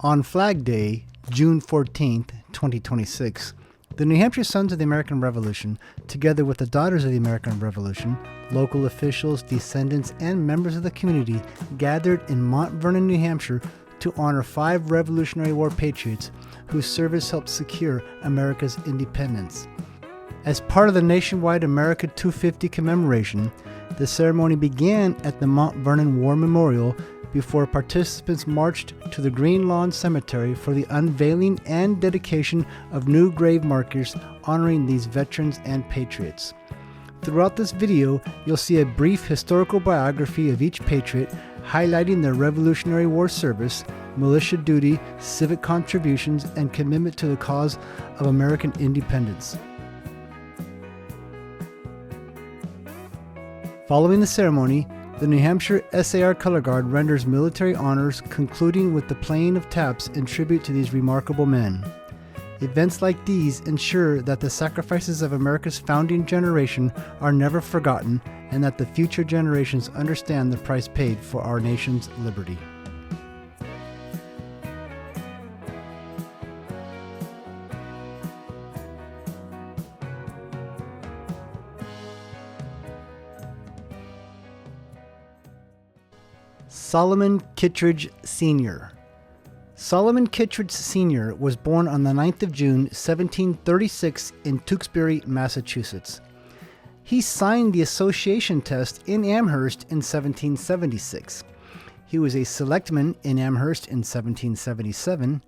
On Flag Day, June 14th, 2026, the New Hampshire Sons of the American Revolution, together with the Daughters of the American Revolution, local officials, descendants, and members of the community gathered in Mont Vernon, New Hampshire to honor 5 Revolutionary War patriots whose service helped secure America's independence. As part of the nationwide America 250 commemoration, the ceremony began at the Mont Vernon War Memorial before participants marched to the Greenlawn Cemetery for the unveiling and dedication of new grave markers honoring these veterans and patriots. Throughout this video, you'll see a brief historical biography of each patriot, highlighting their Revolutionary War service, militia duty, civic contributions, and commitment to the cause of American independence. Following the ceremony, the New Hampshire SAR Color Guard renders military honors, concluding with the playing of taps in tribute to these remarkable men. Events like these ensure that the sacrifices of America's founding generation are never forgotten and that the future generations understand the price paid for our nation's liberty. Solomon Kittredge Sr. Solomon Kittredge Sr. was born on the 9th of June, 1736 in Tewksbury, Massachusetts. He signed the association test in Amherst in 1776. He was a selectman in Amherst in 1777,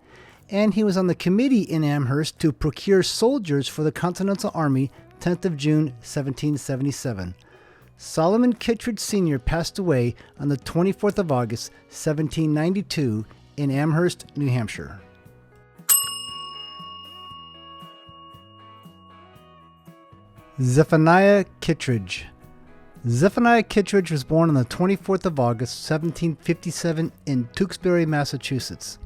and he was on the committee in Amherst to procure soldiers for the Continental Army 10th of June, 1777. Solomon Kittredge Sr. passed away on the 24th of August, 1792 in Amherst, New Hampshire. Zephaniah Kittredge. Zephaniah Kittredge was born on the 24th of August, 1757 in Tewksbury, Massachusetts.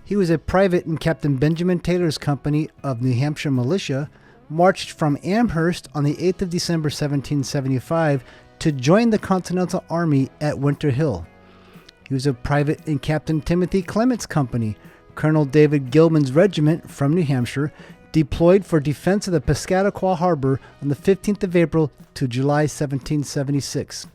He was a private in Captain Benjamin Taylor's company of New Hampshire militia, marched from Amherst on the 8th of December 1775 to join the Continental Army at Winter Hill. He was a private in Captain Timothy Clement's company, Colonel David Gilman's regiment from New Hampshire, deployed for defense of the Piscataqua Harbor on the 15th of April to July 1776.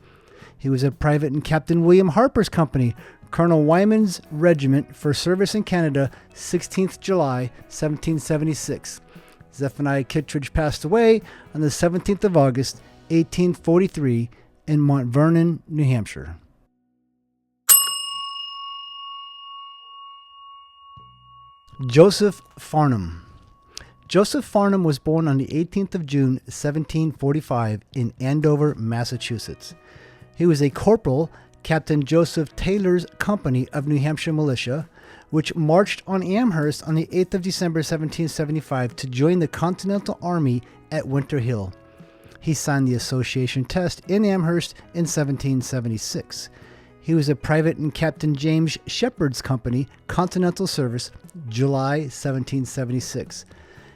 He was a private in Captain William Harper's company, Colonel Wyman's regiment for service in Canada, 16th July 1776. Zephaniah Kittredge passed away on the 17th of August, 1843 in Mont Vernon, New Hampshire. Joseph Farnham. Joseph Farnham was born on the 18th of June, 1745 in Andover, Massachusetts. He was a corporal, Captain Joseph Taylor's company of New Hampshire militia, which marched on Amherst on the 8th of December 1775 to join the Continental Army at Winter Hill. He signed the association test in Amherst in 1776. He was a private in Captain James Shepherd's company, Continental Service, July 1776.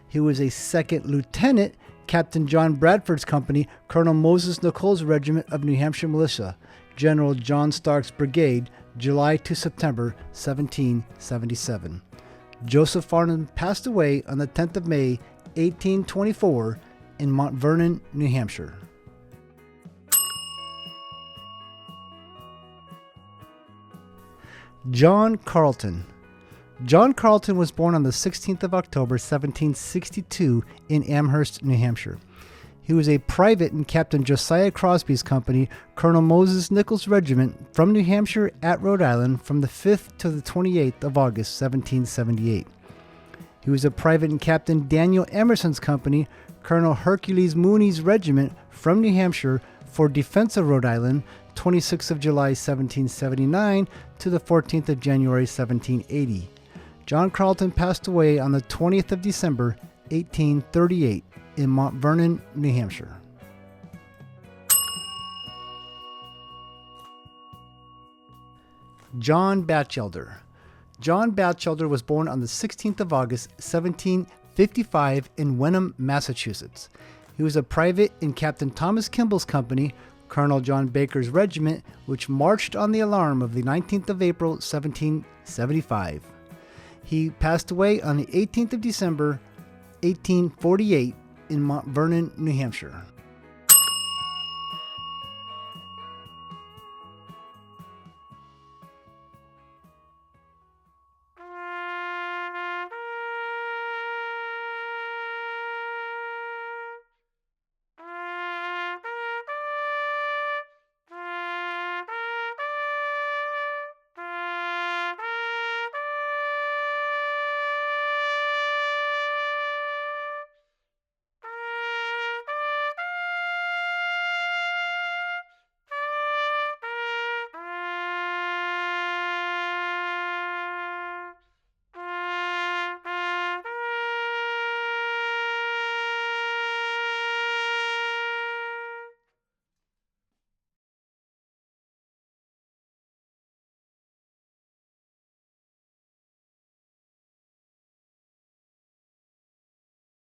He was a second lieutenant, Captain John Bradford's company, Colonel Moses Nichols' regiment of New Hampshire militia, General John Stark's brigade, July to September 1777. Joseph Farnham passed away on the 10th of May, 1824 in Mont Vernon, New Hampshire. John Carleton. John Carleton was born on the 16th of October, 1762 in Amherst, New Hampshire. He was a private in Captain Josiah Crosby's company, Colonel Moses Nichols' regiment from New Hampshire at Rhode Island from the 5th to the 28th of August, 1778. He was a private in Captain Daniel Emerson's company, Colonel Hercules Mooney's regiment from New Hampshire for defense of Rhode Island, 26th of July, 1779 to the 14th of January, 1780. John Carleton passed away on the 20th of December, 1838 in Mont Vernon, New Hampshire. John Batchelder. John Batchelder was born on the 16th of August, 1755 in Wenham, Massachusetts. He was a private in Captain Thomas Kimball's company, Colonel John Baker's regiment, which marched on the alarm of the 19th of April, 1775. He passed away on the 18th of December, 1848, in Mont Vernon, New Hampshire.